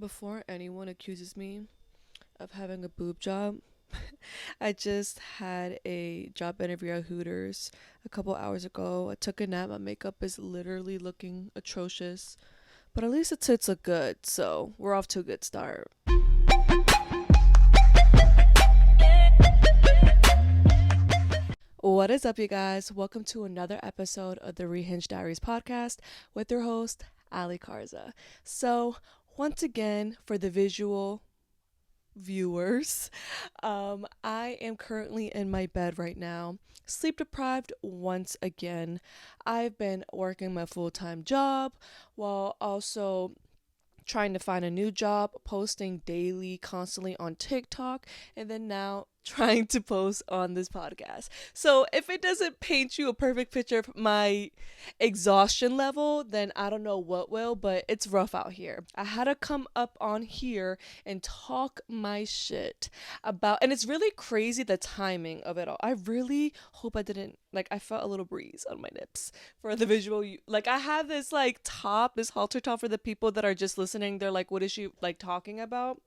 Before anyone accuses me of having a boob job, I just had a job interview at Hooters a couple hours ago. I took a nap. My makeup is literally looking atrocious, but at least the tits look good, so we're off to a good start. What is up, you guys? Welcome to another episode of the Rehinge Diaries podcast with your host, Ali Karza. So, once again, for the visual viewers, I am currently in my bed right now, sleep deprived once again. I've been working my full-time job while also trying to find a new job, posting daily, constantly on TikTok, and then now trying to post on this podcast. So if it doesn't paint you a perfect picture of my exhaustion level, then I don't know what will, but it's rough out here. I had to come up on here and talk my shit about, and it's really crazy the timing of it all. I really hope I didn't, I felt a little breeze on my nips for the visual. I have this top, this halter top for the people that are just listening. They're like, what is she talking about?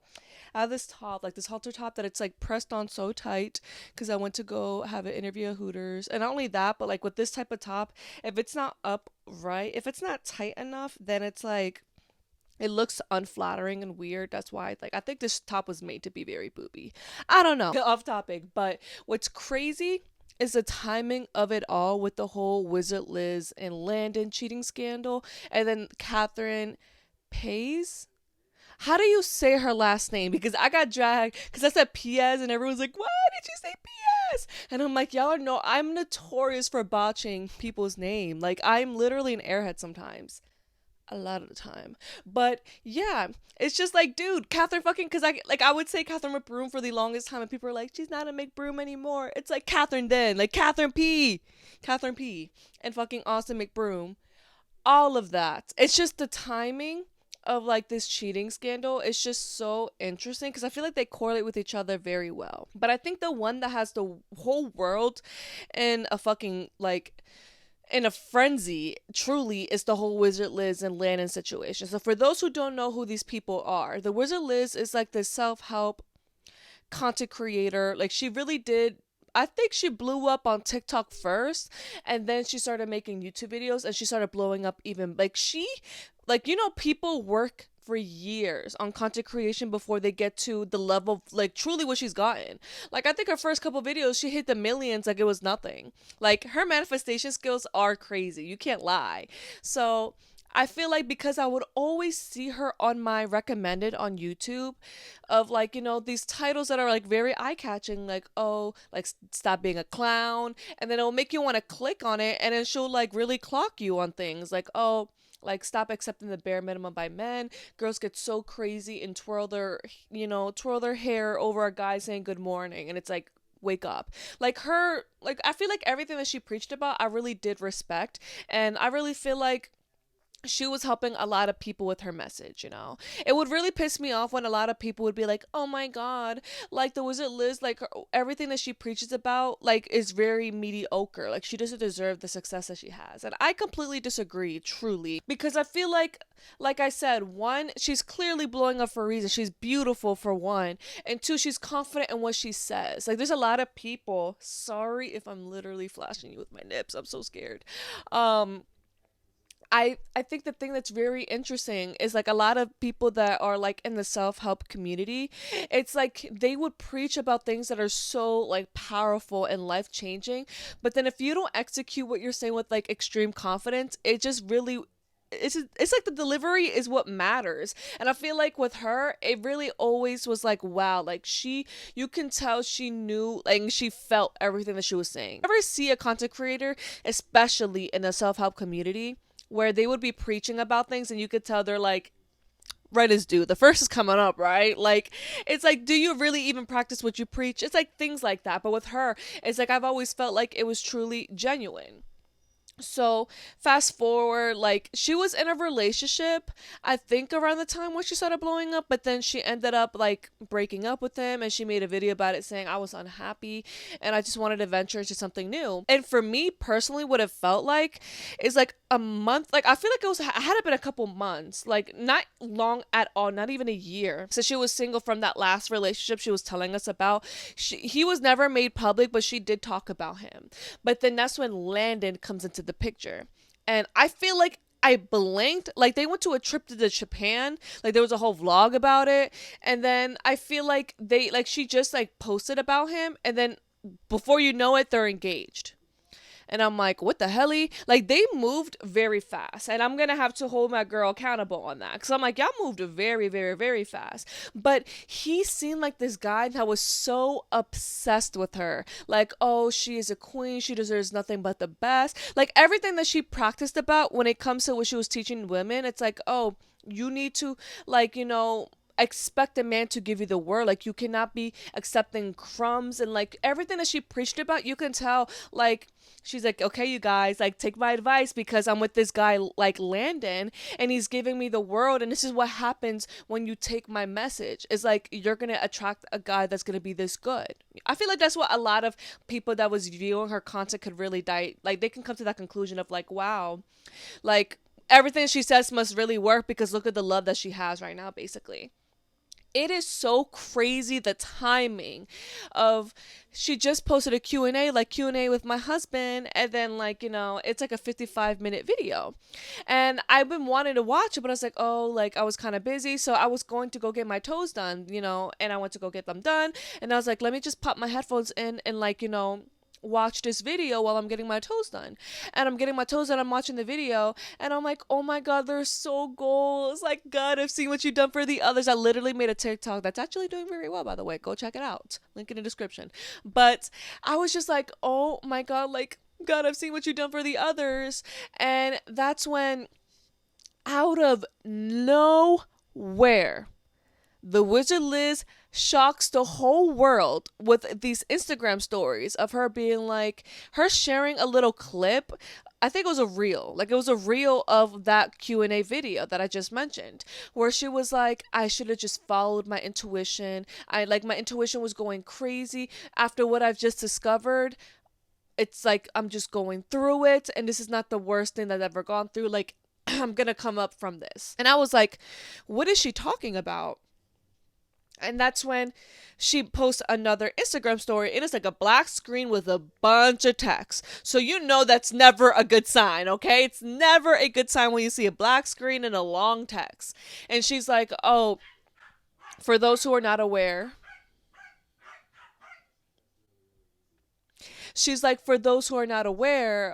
I have this top, this halter top that it's pressed on so tight because I went to go have an interview at Hooters. And not only that, but with this type of top, if it's not up right, if it's not tight enough, then it's it looks unflattering and weird. That's why I think this top was made to be very booby. I don't know. Off topic, but what's crazy is the timing of it all with the whole Wizard Liz and Landon cheating scandal, and then Catherine Pays. How do you say her last name? Because I got dragged because I said P.S. and everyone's like, why did you say P.S.? And I'm like, y'all know I'm notorious for botching people's name. I'm literally an airhead sometimes. A lot of the time. But yeah, it's just dude, Catherine fucking, because I would say Catherine McBroom for the longest time, and people are like, she's not a McBroom anymore. It's Catherine then, Catherine P, and fucking Austin McBroom. All of that. It's just the timing of this cheating scandal is just so interesting because I feel they correlate with each other very well. But I think the one that has the whole world in a fucking in a frenzy truly is the whole Wizard Liz and Landon situation. So for those who don't know who these people are, the Wizard Liz is this self-help content creator. She really did, I think she blew up on TikTok first, and then she started making YouTube videos, and she started blowing up even. People work for years on content creation before they get to the level of truly what she's gotten. I think her first couple videos, she hit the millions it was nothing. Her manifestation skills are crazy. You can't lie. So I feel because I would always see her on my recommended on YouTube of these titles that are very eye-catching, stop being a clown, and then it'll make you want to click on it, and then she'll really clock you on things stop accepting the bare minimum by men. Girls get so crazy and twirl their hair over a guy saying good morning, and it's wake up. I feel everything that she preached about I really did respect, and I really feel she was helping a lot of people with her message. It would really piss me off when a lot of people would be like, oh my god, the Wizard Liz, everything that she preaches about is very mediocre, she doesn't deserve the success that she has. And I completely disagree, truly, because I feel like I said, one, she's clearly blowing up for a reason. She's beautiful, for one, and two, she's confident in what she says. There's a lot of people, sorry if I'm literally flashing you with my nips, I'm so scared. I think the thing that's very interesting is a lot of people that are in the self-help community, it's they would preach about things that are so powerful and life-changing, but then if you don't execute what you're saying with extreme confidence, it just really it's the delivery is what matters. And I feel with her, it really always was wow, you can tell she knew, she felt everything that she was saying. Ever see a content creator, especially in the self-help community, where they would be preaching about things and you could tell they're right as due, the first is coming up, right? It's do you really even practice what you preach? It's things like that. But with her, it's I've always felt it was truly genuine. So fast forward, she was in a relationship, I think around the time when she started blowing up, but then she ended up breaking up with him, and she made a video about it saying, I was unhappy and I just wanted to venture into something new. And for me personally, what it felt is a month, like I feel like it had been a couple months, like not long at all, not even a year. So she was single from that last relationship she was telling us about. He was never made public, but she did talk about him. But then that's when Landon comes into the picture. And I feel like I blinked. Like they went to a trip to the Japan. Like there was a whole vlog about it. And then I feel like she just like posted about him. And then before you know it, they're engaged. And I'm like, what the hell? Like, they moved very fast. And I'm going to have to hold my girl accountable on that. Because I'm like, y'all moved very, very, very fast. But he seemed like this guy that was so obsessed with her. Like, oh, she is a queen. She deserves nothing but the best. Like, everything that she practiced about when it comes to what she was teaching women, it's like, oh, you need to, like, expect a man to give you the word. Like, you cannot be accepting crumbs. And like everything that she preached about, you can tell, like, she's like, okay, you guys, like, take my advice because I'm with this guy like Landon and he's giving me the world. And this is what happens when you take my message. It's like, you're gonna attract a guy that's gonna be this good. I feel like that's what a lot of people that was viewing her content could really like, they can come to that conclusion of like, wow, like everything she says must really work because look at the love that she has right now, basically. It is so crazy, the timing of, she just posted a Q&A, like Q&A with my husband, and then like, it's like a 55-minute video. And I've been wanting to watch it, but I was like, oh, like I was kind of busy, so I was going to go get my toes done, and I went to go get them done, and I was like, let me just pop my headphones in and like, watch this video while I'm getting my toes done. And I'm getting my toes done, I'm watching the video, and I'm like, oh my god, they're so goals. Like, God, I've seen what you've done for the others. I literally made a TikTok that's actually doing very well, by the way. Go check it out. Link in the description. But I was just like, oh my god, like, God, I've seen what you've done for the others. And that's when, out of nowhere, the Wizard Liz shocks the whole world with these Instagram stories of her being like, her sharing a little clip. I think it was a reel. Like, it was a reel of that Q&A video that I just mentioned, where she was like, I should have just followed my intuition. My intuition was going crazy after what I've just discovered. It's like, I'm just going through it, and this is not the worst thing that I've ever gone through. Like, I'm gonna come up from this. And I was like, what is she talking about? And that's when she posts another Instagram story, and it's like a black screen with a bunch of text. So that's never a good sign, okay? It's never a good sign when you see a black screen and a long text. And she's like, oh, for those who are not aware,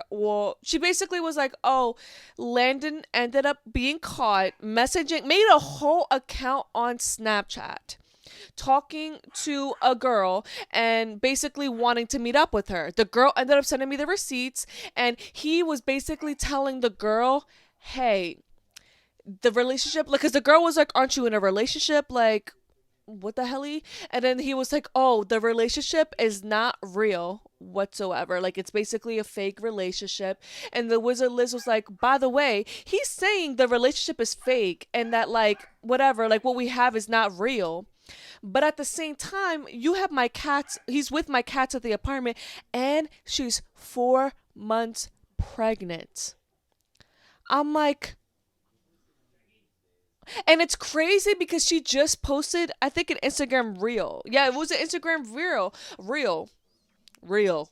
well, she basically was like, oh, Landon ended up being caught messaging, made a whole account on Snapchat, talking to a girl and basically wanting to meet up with her. The girl ended up sending me the receipts, and he was basically telling the girl, hey, the relationship, because the girl was like, aren't you in a relationship? Like, what the hell? And then he was like, oh, the relationship is not real whatsoever. Like, it's basically a fake relationship. And the Wizard Liz was like, by the way, he's saying the relationship is fake and that, like, whatever, like, what we have is not real. But at the same time, you have my cats. He's with my cats at the apartment, and she's 4 months pregnant. I'm like, and it's crazy because she just posted, I think, an Instagram reel. Yeah, it was an Instagram reel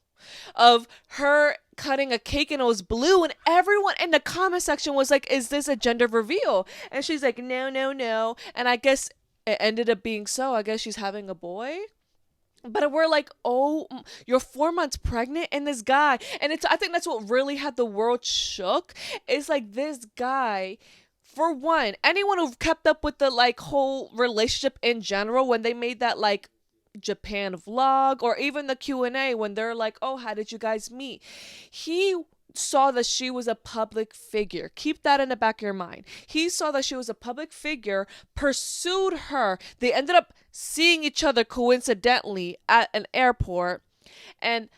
of her cutting a cake, and it was blue, and everyone in the comment section was like, is this a gender reveal? And she's like, no, no, no. And I guess it ended up being so. I guess she's having a boy. But we're like, oh, you're 4 months pregnant, and this guy, and I think that's what really had the world shook. It's like, this guy, for one, anyone who kept up with the like whole relationship in general, when they made that like Japan vlog, or even the Q&A when they're like, oh, how did you guys meet? He saw that she was a public figure. Keep that in the back of your mind. He saw that she was a public figure, pursued her. They ended up seeing each other coincidentally at an airport, and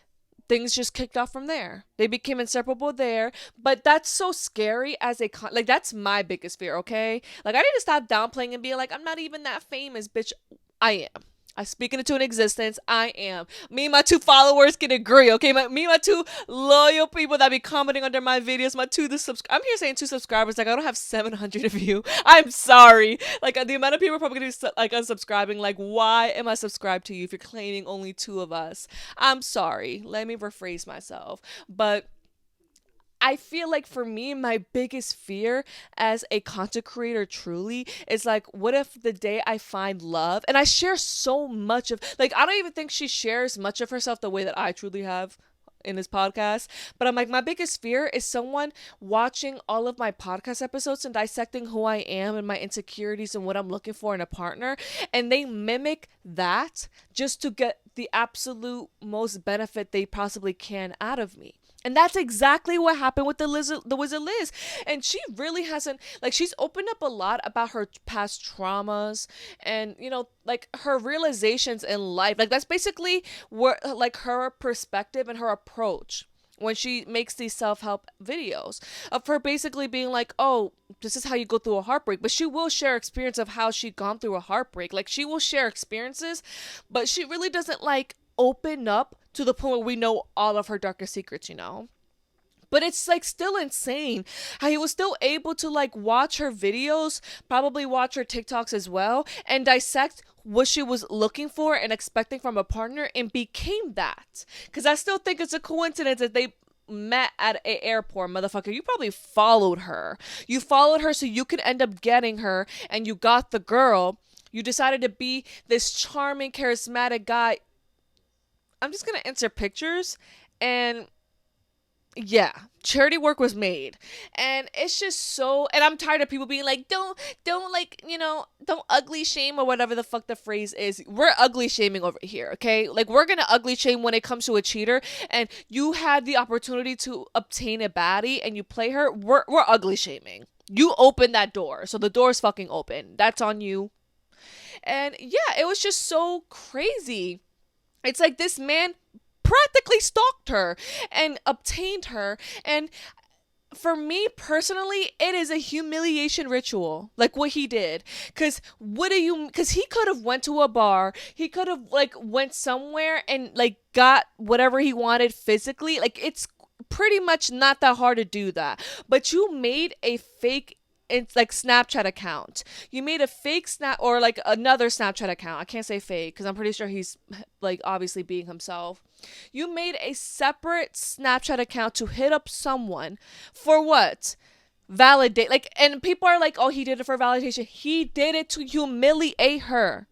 things just kicked off from there. They became inseparable there. But that's so scary as like, that's my biggest fear, okay? Like, I need to stop downplaying and being like, I'm not even that famous, bitch. I am. I speak it into an existence. I am. Me and my 2 followers can agree, okay? Me and my 2 loyal people that be commenting under my videos. I'm here saying 2 subscribers. Like, I don't have 700 of you. I'm sorry. Like, the amount of people are probably gonna be like unsubscribing. Like, why am I subscribed to you if you're claiming only 2 of us? I'm sorry. Let me rephrase myself. But I feel like for me, my biggest fear as a content creator truly is like, what if the day I find love and I share so much of, like, I don't even think she shares much of herself the way that I truly have in this podcast. But I'm like, my biggest fear is someone watching all of my podcast episodes and dissecting who I am and my insecurities and what I'm looking for in a partner. And they mimic that just to get the absolute most benefit they possibly can out of me. And that's exactly what happened with the Wizard Liz. And she really hasn't, like, she's opened up a lot about her past traumas and, like, her realizations in life. Like, that's basically where, like, her perspective and her approach when she makes these self-help videos of her basically being like, oh, this is how you go through a heartbreak. But she will share experience of how she gone through a heartbreak. Like, she will share experiences, but she really doesn't, like, open up to the point where we know all of her darkest secrets. But it's like still insane how he was still able to like watch her videos, probably watch her TikToks as well, and dissect what she was looking for and expecting from a partner and became that. Because I still think it's a coincidence that they met at an airport, motherfucker. You probably followed her. You followed her so you could end up getting her, and you got the girl. You decided to be this charming, charismatic guy. I'm just going to insert pictures, and yeah, charity work was made. And it's just so, and I'm tired of people being like, don't like, don't ugly shame or whatever the fuck the phrase is. We're ugly shaming over here, okay? Like, we're gonna ugly shame when it comes to a cheater, and you had the opportunity to obtain a baddie and you play her. We're ugly shaming. You opened that door, so the door's fucking open. That's on you. And yeah, it was just so crazy. It's like this man practically stalked her and obtained her. And for me personally, it is a humiliation ritual, like what he did. Because he could have went to a bar. He could have like went somewhere and like got whatever he wanted physically. Like, it's pretty much not that hard to do that. But you made a fake, it's like Snapchat account. You made a fake snap or like another Snapchat account. I can't say fake because I'm pretty sure he's like obviously being himself. You made a separate Snapchat account to hit up someone for what? Validate. Like, and people are like, oh, he did it for validation. He did it to humiliate her.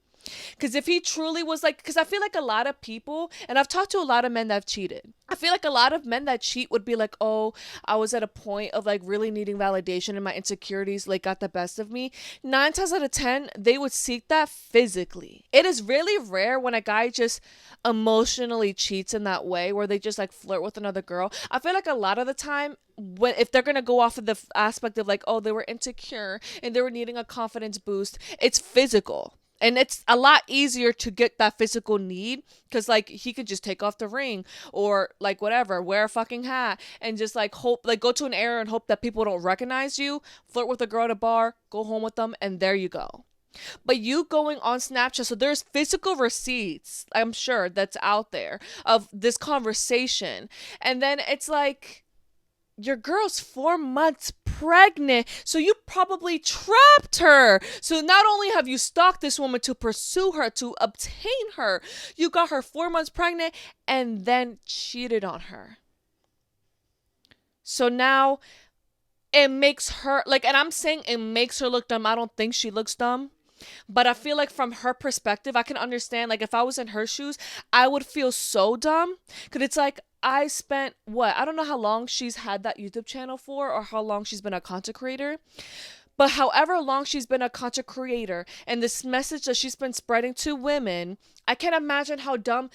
Because if he truly was like, because I feel like a lot of people, and I've talked to a lot of men that have cheated. I feel like a lot of men that cheat would be like, oh, I was at a point of like really needing validation and my insecurities like got the best of me. 9 times out of 10, they would seek that physically. It is really rare when a guy just emotionally cheats in that way where they just like flirt with another girl. I feel like a lot of the time, if they're gonna go off of the aspect of like, oh, they were insecure and they were needing a confidence boost, it's physical. And it's a lot easier to get that physical need because, like, he could just take off the ring or, like, whatever, wear a fucking hat and just, like, hope, like, go to an area and hope that people don't recognize you, flirt with a girl at a bar, go home with them, and there you go. But you going on Snapchat, so there's physical receipts, I'm sure, that's out there of this conversation. And then it's like, your girl's 4 months pregnant, so you probably trapped her. So not only have you stalked this woman to pursue her, to obtain her, you got her 4 months pregnant and then cheated on her. So now it makes her, like, and I'm saying it makes her look dumb. I don't think she looks dumb. But I feel like from her perspective, I can understand, like, if I was in her shoes, I would feel so dumb. Because it's like, I spent, I don't know how long she's had that YouTube channel for or how long she's been a content creator. But however long she's been a content creator and this message that she's been spreading to women, I can't imagine how dumb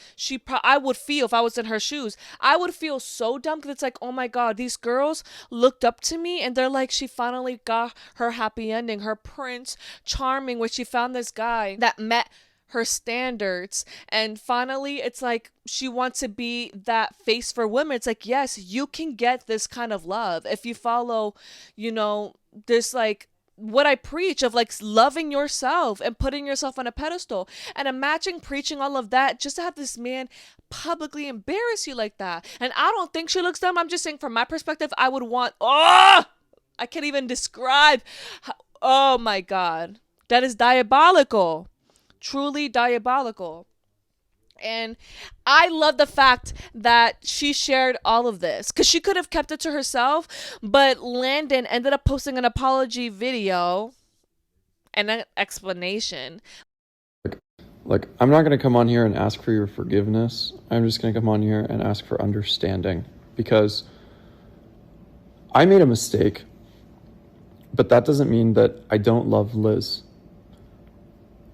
I would feel if I was in her shoes. I would feel so dumb because it's like, oh my God, these girls looked up to me and they're like, she finally got her happy ending, her Prince Charming, where she found this guy that met her standards. And finally, it's like she wants to be that face for women. It's like, yes, you can get this kind of love if you follow, this like what I preach of like loving yourself and putting yourself on a pedestal. And imagine preaching all of that just to have this man publicly embarrass you like that. And I don't think she looks dumb. I'm just saying from my perspective, I would want, oh, I can't even describe. Oh my God. That is diabolical. Truly diabolical. And I love the fact that she shared all of this because she could have kept it to herself, but Landon ended up posting an apology video and an explanation. Like, I'm not going to come on here and ask for your forgiveness. I'm just going to come on here and ask for understanding because I made a mistake, but that doesn't mean that I don't love Liz.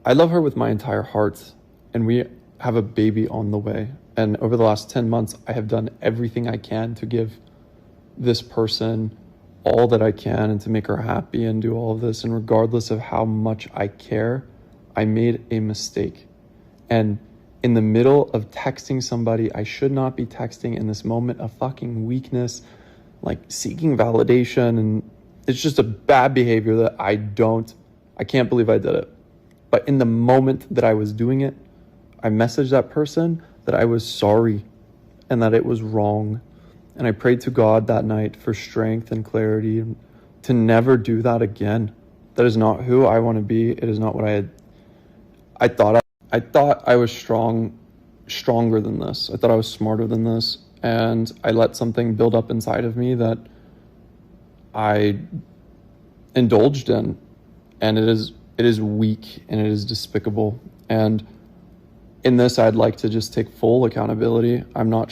I love her with my entire heart, and we have a baby on the way. And over the last 10 months, I have done everything I can to give this person all that I can and to make her happy and do all of this. And regardless of how much I care, I made a mistake. And in the middle of texting somebody I should not be texting in this moment of fucking weakness, like seeking validation, and it's just a bad behavior that I can't believe I did it. But in the moment that I was doing it, I messaged that person that I was sorry and that it was wrong. And I prayed to God that night for strength and clarity and to never do that again. That is not who I want to be. It is not what I thought I was stronger than this. I thought I was smarter than this. And I let something build up inside of me that I indulged in. And it is weak and it is despicable. And in this, I'd like to just take full accountability. I don't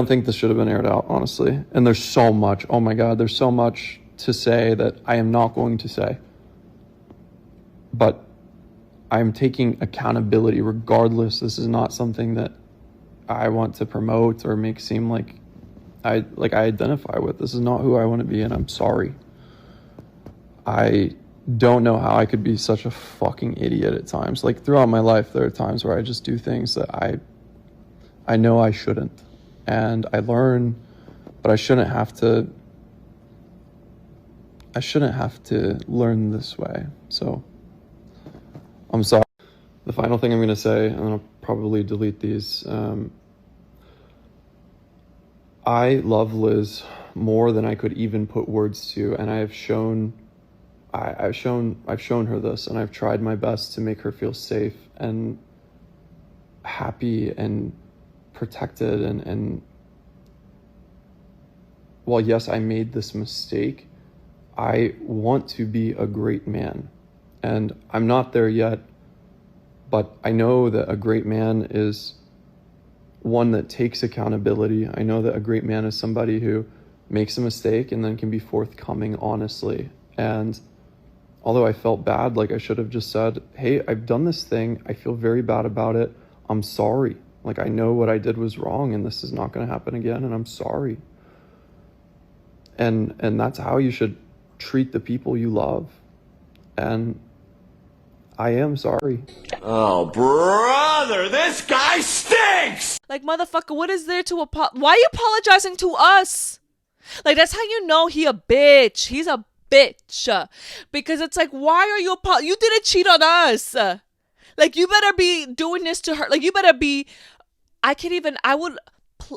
think this should have been aired out, honestly. And there's so much, oh my God, there's so much to say that I am not going to say. But I'm taking accountability regardless. This is not something that I want to promote or make seem like I identify with. This is not who I want to be, and I'm sorry. I don't know how I could be such a fucking idiot at times. Like throughout my life, there are times where I just do things that I know I shouldn't. And I learn, but I shouldn't have to learn this way. So I'm sorry. The final thing I'm going to say, and I'll probably delete these. I love Liz more than I could even put words to, and I've shown her this, and I've tried my best to make her feel safe and happy and protected. And while yes, I made this mistake, I want to be a great man, and I'm not there yet, but I know that a great man is one that takes accountability. I know that a great man is somebody who makes a mistake and then can be forthcoming honestly. And although I felt bad, like I should have just said, hey, I've done this thing. I feel very bad about it. I'm sorry. Like I know what I did was wrong and this is not going to happen again. And I'm sorry. And that's how you should treat the people you love. And I am sorry. Oh, brother, this guy stinks! Like, motherfucker, what is there to why are you apologizing to us? Like, that's how you know he a bitch. He's a bitch. Because it's like, why are you you didn't cheat on us. Like, you better be doing this to her. Like, you better be,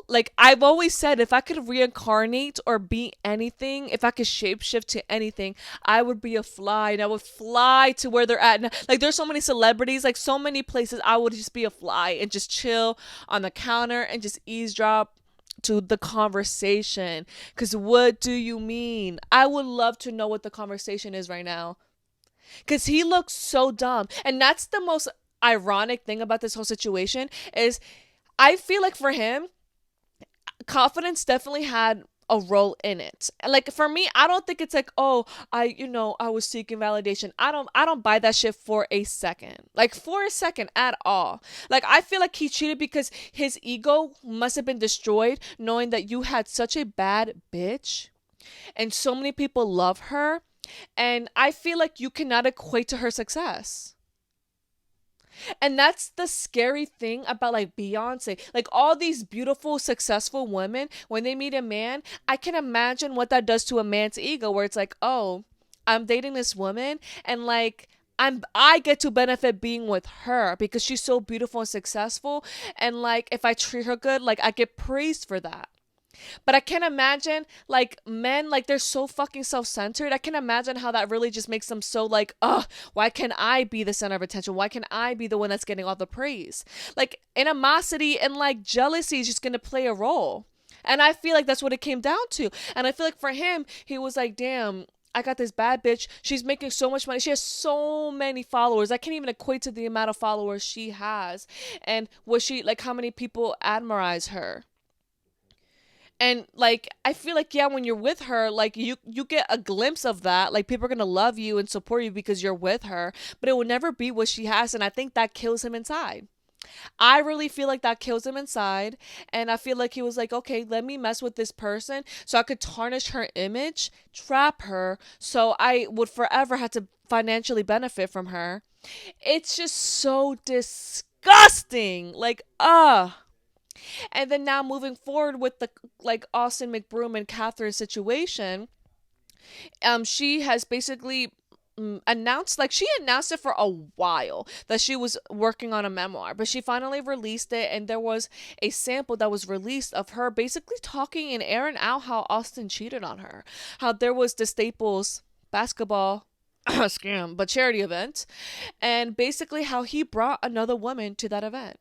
like, I've always said, if I could reincarnate or be anything, if I could shapeshift to anything, I would be a fly and I would fly to where they're at. Like, there's so many celebrities, like so many places, I would just be a fly and just chill on the counter and just eavesdrop to the conversation. Because what do you mean? I would love to know what the conversation is right now. Because he looks so dumb. And that's the most ironic thing about this whole situation is I feel like for him, confidence definitely had a role in it. Like for me, I don't think it's like, oh, I was seeking validation. I don't buy that shit for a second. Like for a second at all. Like I feel like he cheated because his ego must have been destroyed knowing that you had such a bad bitch and so many people love her, and I feel like you cannot equate to her success. And that's the scary thing about like Beyonce. Like all these beautiful, successful women, when they meet a man, I can imagine what that does to a man's ego where it's like, oh, I'm dating this woman, and like I get to benefit being with her because she's so beautiful and successful, and like if I treat her good, like I get praised for that. But I can't imagine like men, like they're so fucking self-centered. I can imagine how that really just makes them so like, why can't I be the center of attention? Why can't I be the one that's getting all the praise? Like animosity and like jealousy is just gonna play a role. And I feel like that's what it came down to. And I feel like for him, he was like, damn, I got this bad bitch. She's making so much money. She has so many followers. I can't even equate to the amount of followers she has. And was she like how many people admirize her? And like I feel like yeah, when you're with her, like you get a glimpse of that. Like people are gonna love you and support you because you're with her, but it will never be what she has, and I think that kills him inside. I really feel like that kills him inside. And I feel like he was like, okay, let me mess with this person so I could tarnish her image, trap her, so I would forever have to financially benefit from her. It's just so disgusting. Like, And then now moving forward with the like Austin McBroom and Catherine situation, she has basically announced, like she announced it for a while that she was working on a memoir, but she finally released it, and there was a sample that was released of her basically talking and airing out how Austin cheated on her, how there was the Staples basketball scam but charity event, and basically how he brought another woman to that event,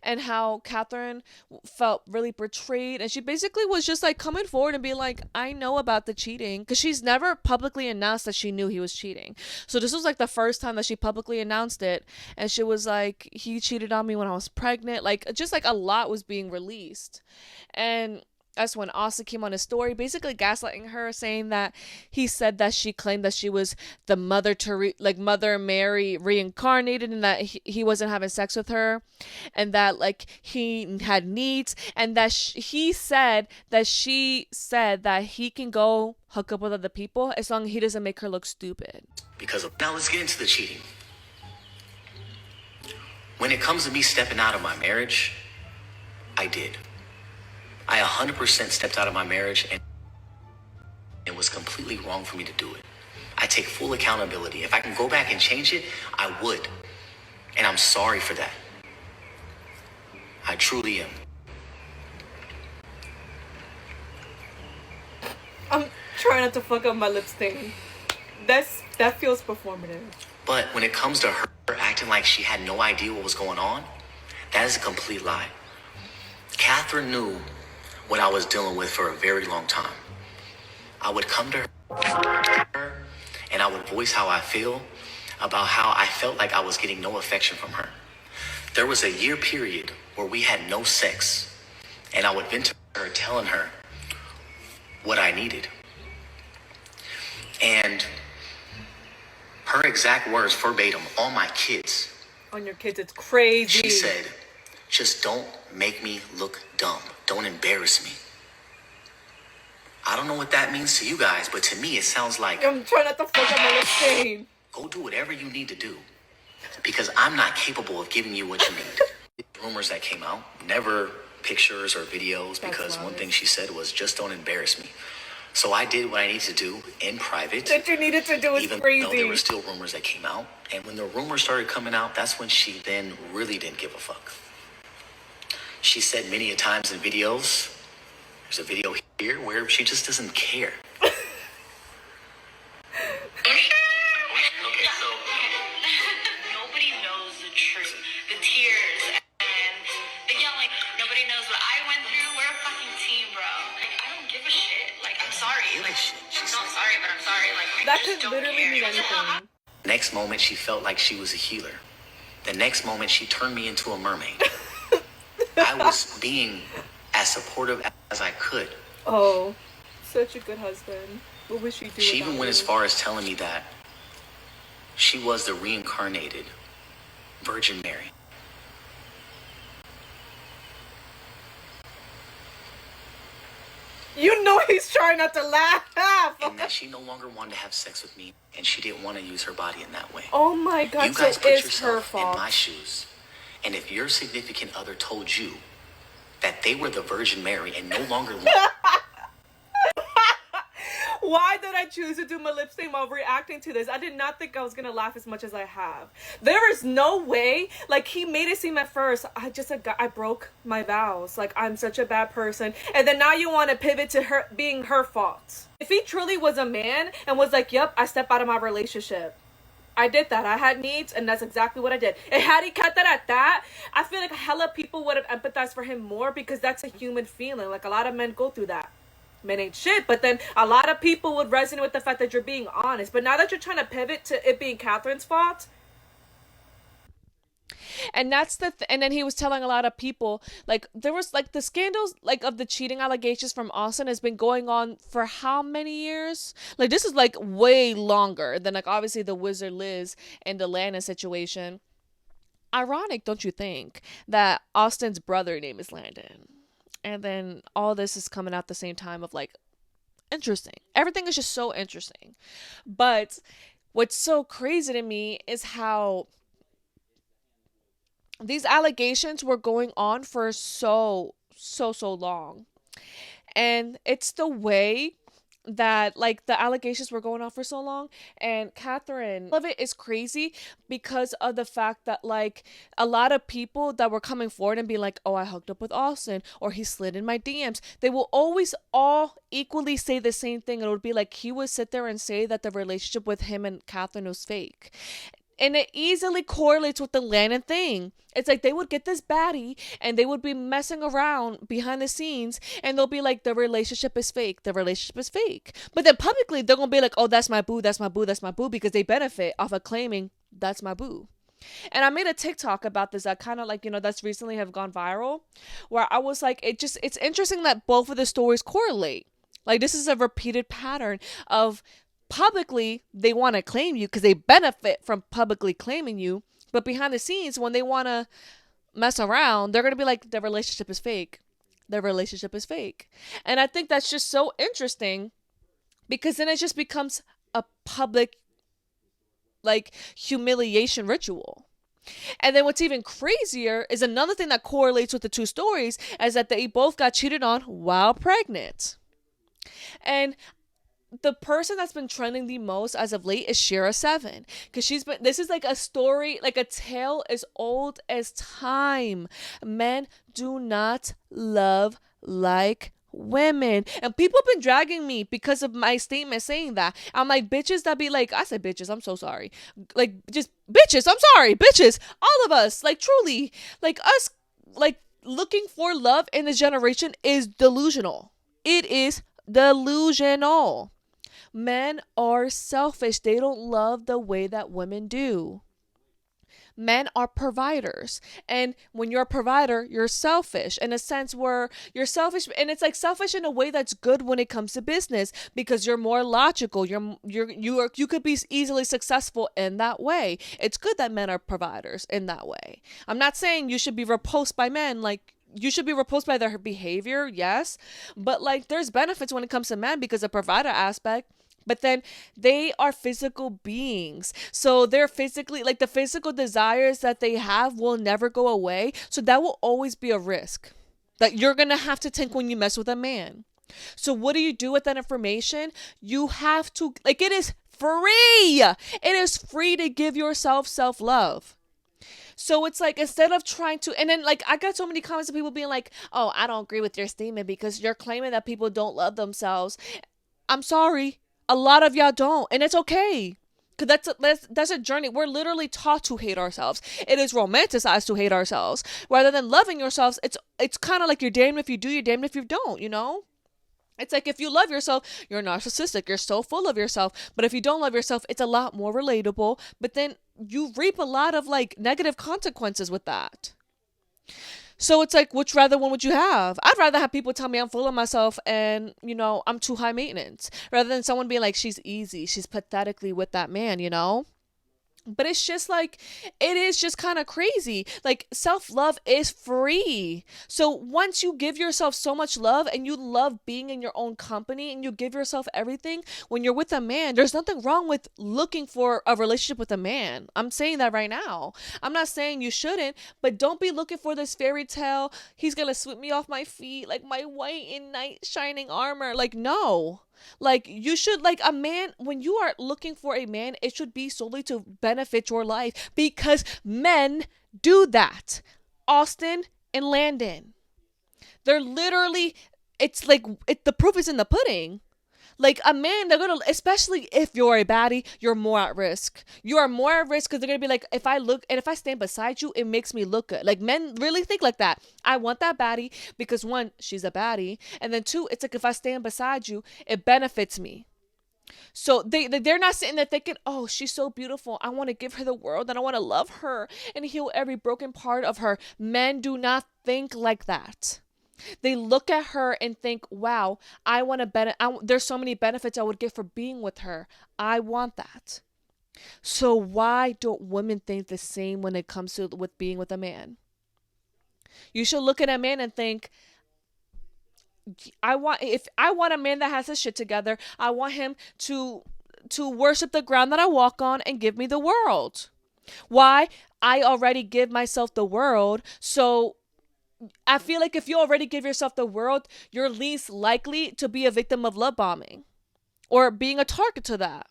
and how Catherine felt really betrayed. And she basically was just like coming forward and being like, I know about the cheating, because she's never publicly announced that she knew he was cheating. So this was like the first time that she publicly announced it. And she was like, he cheated on me when I was pregnant. Like, just like a lot was being released. And that's when Austin came on his story, basically gaslighting her, saying that he said that she claimed that she was the Mother Mary reincarnated, and that he wasn't having sex with her, and that like he had needs, and that he said that she said that he can go hook up with other people as long as he doesn't make her look stupid. Because now let's get into the cheating. When it comes to me stepping out of my marriage, I did. I 100% stepped out of my marriage, and it was completely wrong for me to do it. I take full accountability. If I can go back and change it, I would. And I'm sorry for that. I truly am. I'm trying not to fuck up my lip stain. That feels performative. But when it comes to her acting like she had no idea what was going on, that is a complete lie. Catherine knew what I was dealing with for a very long time. I would come to her and I would voice how I feel about how I felt like I was getting no affection from her. There was a year period where we had no sex, and I would vent to her telling her what I needed. And her exact words verbatim on my kids. On your kids, it's crazy. She said, just don't make me look dumb. Don't embarrass me. I don't know what that means to you guys, but to me it sounds like, I'm trying not to fuck up my lip stain. Go do whatever you need to do, because I'm not capable of giving you what you need. Rumors that came out, never pictures or videos, because one thing she said was, just don't embarrass me. So I did what I needed to do in private. That you needed to do is even crazy. Though there were still rumors that came out. And when the rumors started coming out, that's when she then really didn't give a fuck. She said many a times in videos, there's a video here where she just doesn't care. Okay, so nobody knows the truth. The tears and the yelling. Nobody knows what I went through. We're a fucking team, bro. Like, I don't give a shit. Like, I'm sorry. Like, not sorry, but I'm sorry. Like, I that just could don't literally care. mean anything. Next moment, she felt like she was a healer. The next moment, she turned me into a mermaid. I was being as supportive as I could. Oh, such a good husband. What would she do? She even went as far as telling me that she was the reincarnated Virgin Mary. You know he's trying not to laugh. And that she no longer wanted to have sex with me, and she didn't want to use her body in that way. Oh my God, You guys so put it's her yourself in fault. my shoes. And if your significant other told you that they were the Virgin Mary and no longer Why Why did I choose to do my lip sync while reacting to this? I did not think I was gonna laugh as much as I have. There is no way. Like, he made it seem at first, I broke my vows. Like, I'm such a bad person. And then now you want to pivot to her being her fault. If he truly was a man and was like, yep, I stepped out of my relationship, I did that. I had needs, and that's exactly what I did. And had he cut that at that, I feel like hella people would have empathized for him more, because that's a human feeling. Like, a lot of men go through that. Men ain't shit, but then a lot of people would resonate with the fact that you're being honest. But now that you're trying to pivot to it being Catherine's fault, and that's and then he was telling a lot of people, like, there was like the scandals, like, of the cheating allegations from Austin has been going on for how many years? Like, this is like way longer than, like, obviously the Wizard Liz and the Lana situation. Ironic, don't you think, that Austin's brother name is Landon, and then all this is coming out the same time of, like, interesting. Everything is just so interesting. But what's so crazy to me is how these allegations were going on for so long. And it's the way that, like, the allegations were going on for so long. And Catherine, all of it is crazy because of the fact that, like, a lot of people that were coming forward and be like, oh, I hooked up with Austin, or he slid in my DMs, they will always all equally say the same thing. It would be like he would sit there and say that the relationship with him and Catherine was fake. And it easily correlates with the Landon thing. It's like they would get this baddie and they would be messing around behind the scenes, and they'll be like, the relationship is fake. The relationship is fake. But then publicly, they're going to be like, oh, that's my boo. That's my boo. That's my boo. Because they benefit off of claiming that's my boo. And I made a TikTok about this that kind of, like, that's recently have gone viral, where I was like, it's interesting that both of the stories correlate. Like, this is a repeated pattern of publicly they want to claim you because they benefit from publicly claiming you, but behind the scenes, when they want to mess around, they're going to be like, the relationship is fake. The relationship is fake. And I think that's just so interesting, because then it just becomes a public, like, humiliation ritual. And then what's even crazier is another thing that correlates with the two stories is that they both got cheated on while pregnant. And the person that's been trending the most as of late is Shira7, because this is like a story, like a tale as old as time. Men do not love like women, and people have been dragging me because of my statement saying that. I'm like, bitches that be like, I said bitches, I'm so sorry, like, just bitches, I'm sorry, bitches, all of us, like, truly, like, us, like, looking for love in this generation is delusional. It is delusional. Men are selfish. They don't love the way that women do. Men are providers. And when you're a provider, you're selfish in a sense where you're selfish. And it's like selfish in a way that's good when it comes to business, because you're more logical. You could be easily successful in that way. It's good that men are providers in that way. I'm not saying you should be repulsed by men. Like, you should be repulsed by their behavior, yes. But, like, there's benefits when it comes to men because of provider aspect. But then they are physical beings. So they're physically, like, the physical desires that they have will never go away. So that will always be a risk that you're going to have to take when you mess with a man. So what do you do with that information? You have to, like, it is free. It is free to give yourself self-love. So it's like, instead of trying to, and then, like, I got so many comments of people being like, oh, I don't agree with your statement because you're claiming that people don't love themselves. I'm sorry. A lot of y'all don't, and it's okay, because that's a journey. We're literally taught to hate ourselves. It is romanticized to hate ourselves rather than loving yourselves. It's kind of like you're damned if you do, you're damned if you don't. It's like, if you love yourself, you're narcissistic. You're so full of yourself. But if you don't love yourself, it's a lot more relatable. But then you reap a lot of, like, negative consequences with that. So it's like, which rather one would you have? I'd rather have people tell me I'm full of myself and, I'm too high maintenance, rather than someone being like, she's easy, she's pathetically with that man, But it's just like, it is just kind of crazy. Like, self-love is free. So once you give yourself so much love and you love being in your own company and you give yourself everything, when you're with a man, there's nothing wrong with looking for a relationship with a man. I'm saying that right now. I'm not saying you shouldn't, but don't be looking for this fairy tale. He's going to sweep me off my feet like my white and knight shining armor. Like, no. Like, you should, like, a man, when you are looking for a man, it should be solely to benefit your life, because men do that. Austin and Landon, they're literally, it's like, the proof is in the pudding. Like, a man, they're gonna, especially if you're a baddie, you're more at risk. You are more at risk because they're gonna be like, if I look and if I stand beside you, it makes me look good. Like, men really think like that. I want that baddie because, one, she's a baddie, and then two, it's like, if I stand beside you, it benefits me. So they're not sitting there thinking, oh, she's so beautiful, I want to give her the world and I want to love her and heal every broken part of her. Men do not think like that. They look at her and think, wow, I want to there's so many benefits I would get for being with her. I want that. So why don't women think the same when it comes to with being with a man? You should look at a man and think, if I want a man that has his shit together, I want him to worship the ground that I walk on and give me the world. Why? I already give myself the world. So I feel like if you already give yourself the world, you're least likely to be a victim of love bombing or being a target to that.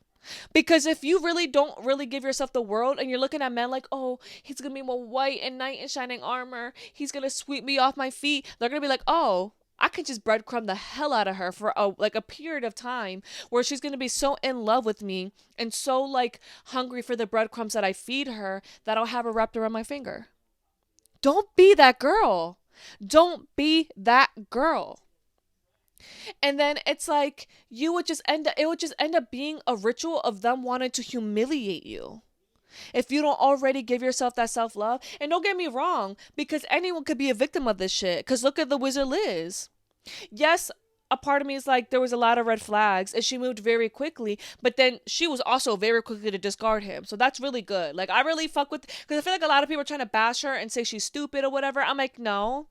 Because if you really don't really give yourself the world and you're looking at men like, oh, he's going to be my white and knight in shining armor, he's going to sweep me off my feet, they're going to be like, oh, I can just breadcrumb the hell out of her for a period of time where she's going to be so in love with me and so like hungry for the breadcrumbs that I feed her that I'll have her wrapped around my finger. Don't be that girl. Don't be that girl. And then it's like it would just end up being a ritual of them wanting to humiliate you. If you don't already give yourself that self-love, and don't get me wrong, because anyone could be a victim of this shit. Because look at the Wizard Liz. Yes, a part of me is like, there was a lot of red flags and she moved very quickly, but then she was also very quickly to discard him. So that's really good. Like, I really fuck with, because I feel like a lot of people are trying to bash her and say she's stupid or whatever. I'm like, no.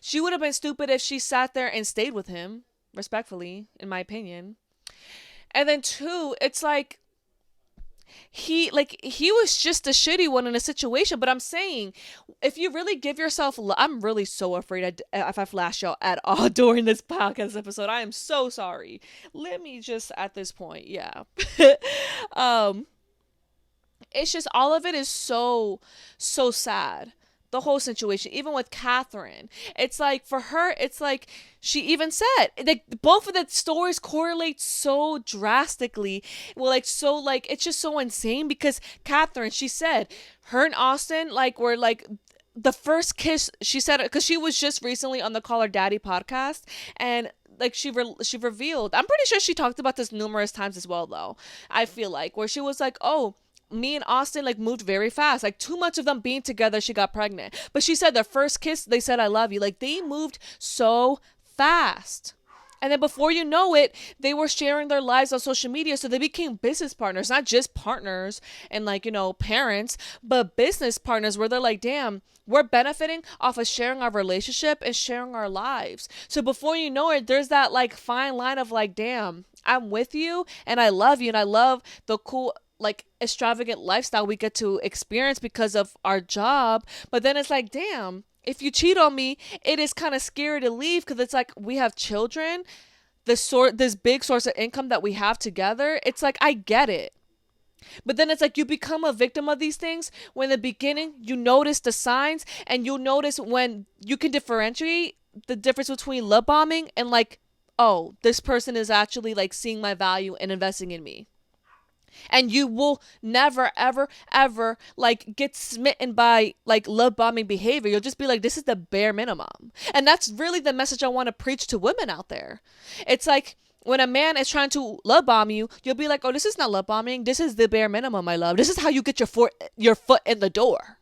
She would have been stupid if she sat there and stayed with him, respectfully, in my opinion. And then two, it's like, he was just a shitty one in a situation. But I'm saying, if you really give yourself I'm really so afraid if I flash y'all at all during this podcast episode. I am so sorry. Let me just, at this point, yeah. It's just, all of it is so sad. The whole situation, even with Catherine, it's like, for her, it's like, she even said, like, both of the stories correlate so drastically. Well, like, so, like, it's just so insane, because Catherine, she said, her and Austin, like, were like, the first kiss, she said, because she was just recently on the Call Her Daddy podcast, and like, she revealed, I'm pretty sure she talked about this numerous times as well, though, I feel like, where she was like, oh, me and Austin like moved very fast. Like, too much of them being together, she got pregnant. But she said their first kiss, they said I love you. Like, they moved so fast. And then before you know it, they were sharing their lives on social media. So they became business partners, not just partners and like, you know, parents, but business partners, where they're like, damn, we're benefiting off of sharing our relationship and sharing our lives. So before you know it, there's that like fine line of like, damn, I'm with you and I love you and I love the cool, like, extravagant lifestyle we get to experience because of our job. But then it's like, damn, if you cheat on me, it is kind of scary to leave, because it's like, we have children, this big source of income that we have together. It's like, I get it. But then it's like, you become a victim of these things when in the beginning you notice the signs, and you'll notice when you can differentiate the difference between love bombing and like, oh, this person is actually like seeing my value and investing in me. And you will never, ever, ever like get smitten by like love bombing behavior. You'll just be like, this is the bare minimum. And that's really the message I want to preach to women out there. It's like, when a man is trying to love bomb you, you'll be like, oh, this is not love bombing. This is the bare minimum, my love. This is how you get your foot in the door.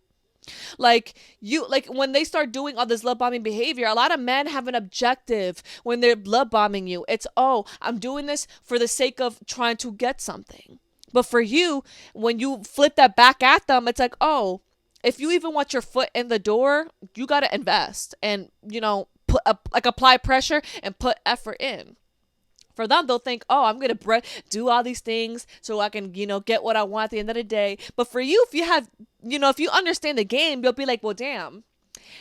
Like, you, like, when they start doing all this love bombing behavior, a lot of men have an objective when they're love bombing you. It's, oh, I'm doing this for the sake of trying to get something. But for you, when you flip that back at them, it's like, oh, if you even want your foot in the door, you got to invest and, you know, apply pressure and put effort in. For them, they'll think, oh, I'm going to do all these things so I can, you know, get what I want at the end of the day. But for you, if you have, you know, if you understand the game, you'll be like, well, damn,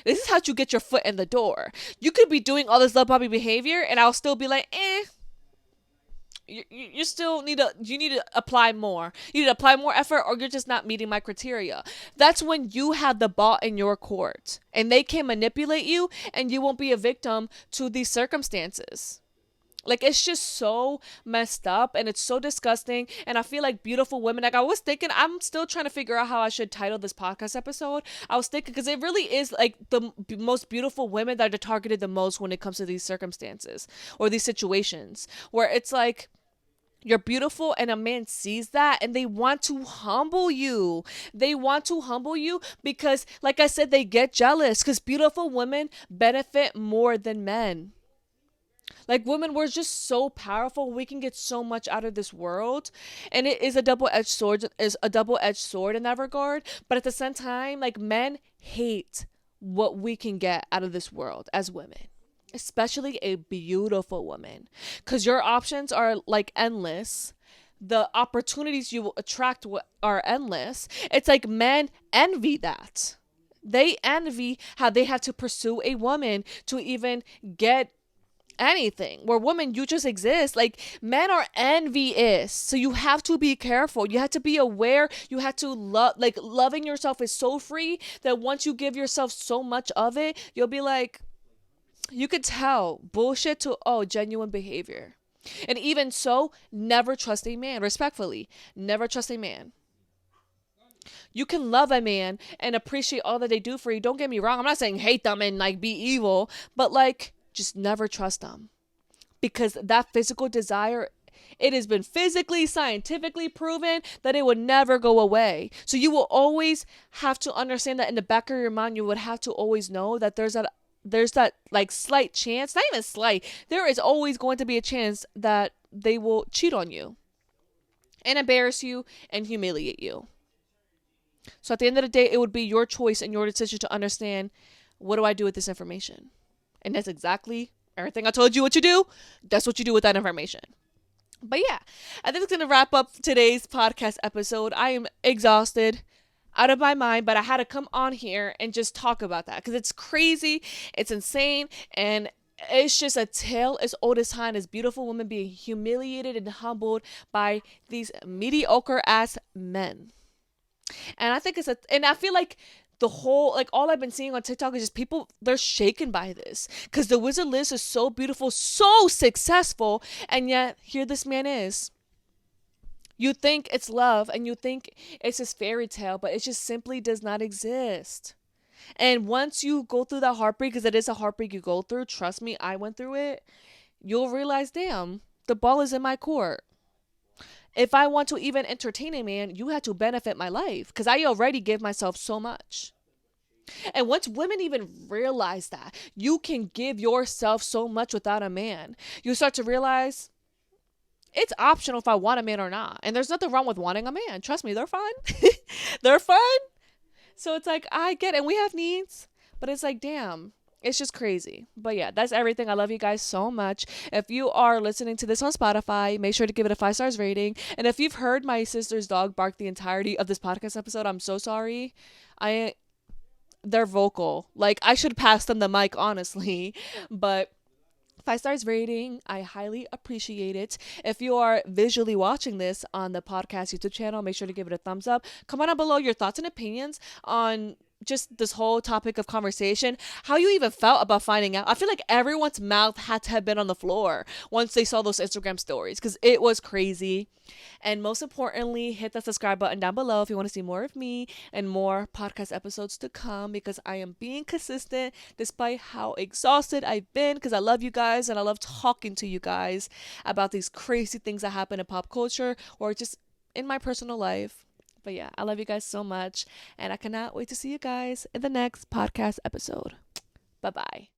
this is how you get your foot in the door. You could be doing all this love bombing behavior and I'll still be like, you still need to apply more. You need to apply more effort, or you're just not meeting my criteria. That's when you have the ball in your court and they can manipulate you, and you won't be a victim to these circumstances. Like, it's just so messed up and it's so disgusting. And I feel like beautiful women, like I was thinking, I'm still trying to figure out how I should title this podcast episode. I was thinking, because it really is like the most beautiful women that are targeted the most when it comes to these circumstances or these situations where it's like, you're beautiful and a man sees that and they want to humble you. They want to humble you because, like I said, they get jealous because beautiful women benefit more than men. Like, women, we're just so powerful. We can get so much out of this world. And it is a double-edged sword, in that regard. But at the same time, like, men hate what we can get out of this world as women, especially a beautiful woman, because your options are like endless. The opportunities you will attract are endless. It's like men envy that. They envy how they have to pursue a woman to even get anything, where women, you just exist. Like, men are envious, so you have to be careful. You have to be aware. You have to love, like, loving yourself is so free that once you give yourself so much of it, you'll be like, you could tell bullshit to genuine behavior. And even so, never trust a man. Respectfully, never trust a man. You can love a man and appreciate all that they do for you. Don't get me wrong, I'm not saying hate them and like be evil, but like, just never trust them, because that physical desire, it has been physically, scientifically proven that it would never go away. So you will always have to understand that in the back of your mind, you would have to always know that there's that like slight chance, not even slight, there is always going to be a chance that they will cheat on you and embarrass you and humiliate you. So at the end of the day, it would be your choice and your decision to understand, what do I do with this information? And that's exactly everything I told you what you do. That's what you do with that information. But yeah, I think it's going to wrap up today's podcast episode. I am exhausted, out of my mind, but I had to come on here and just talk about that because it's crazy. It's insane. And it's just a tale as old as time, as beautiful women being humiliated and humbled by these mediocre ass men. And I think and I feel like the whole, like, all I've been seeing on TikTok is just people, they're shaken by this because the wizard list is so beautiful, so successful, and yet here this man is. You think it's love and you think it's this fairy tale, but it just simply does not exist. And once you go through that heartbreak, because it is a heartbreak you go through, trust me, I went through it, you'll realize, damn, the ball is in my court. If I want to even entertain a man, you have to benefit my life because I already give myself so much. And once women even realize that you can give yourself so much without a man, you start to realize it's optional if I want a man or not. And there's nothing wrong with wanting a man. Trust me, they're fun. They're fun. So it's like, I get it. And we have needs, but it's like, damn. It's just crazy. But yeah, that's everything. I love you guys so much. If you are listening to this on Spotify, make sure to give it a 5 stars rating. And if you've heard my sister's dog bark the entirety of this podcast episode, I'm so sorry. They're vocal. Like, I should pass them the mic, honestly. But 5 stars rating, I highly appreciate it. If you are visually watching this on the podcast YouTube channel, make sure to give it a thumbs up. Comment down below your thoughts and opinions on just this whole topic of conversation, how you even felt about finding out. I feel like everyone's mouth had to have been on the floor once they saw those Instagram stories because it was crazy. And most importantly, hit the subscribe button down below if you want to see more of me and more podcast episodes to come, because I am being consistent despite how exhausted I've been, because I love you guys and I love talking to you guys about these crazy things that happen in pop culture or just in my personal life. But yeah, I love you guys so much, and I cannot wait to see you guys in the next podcast episode. Bye-bye.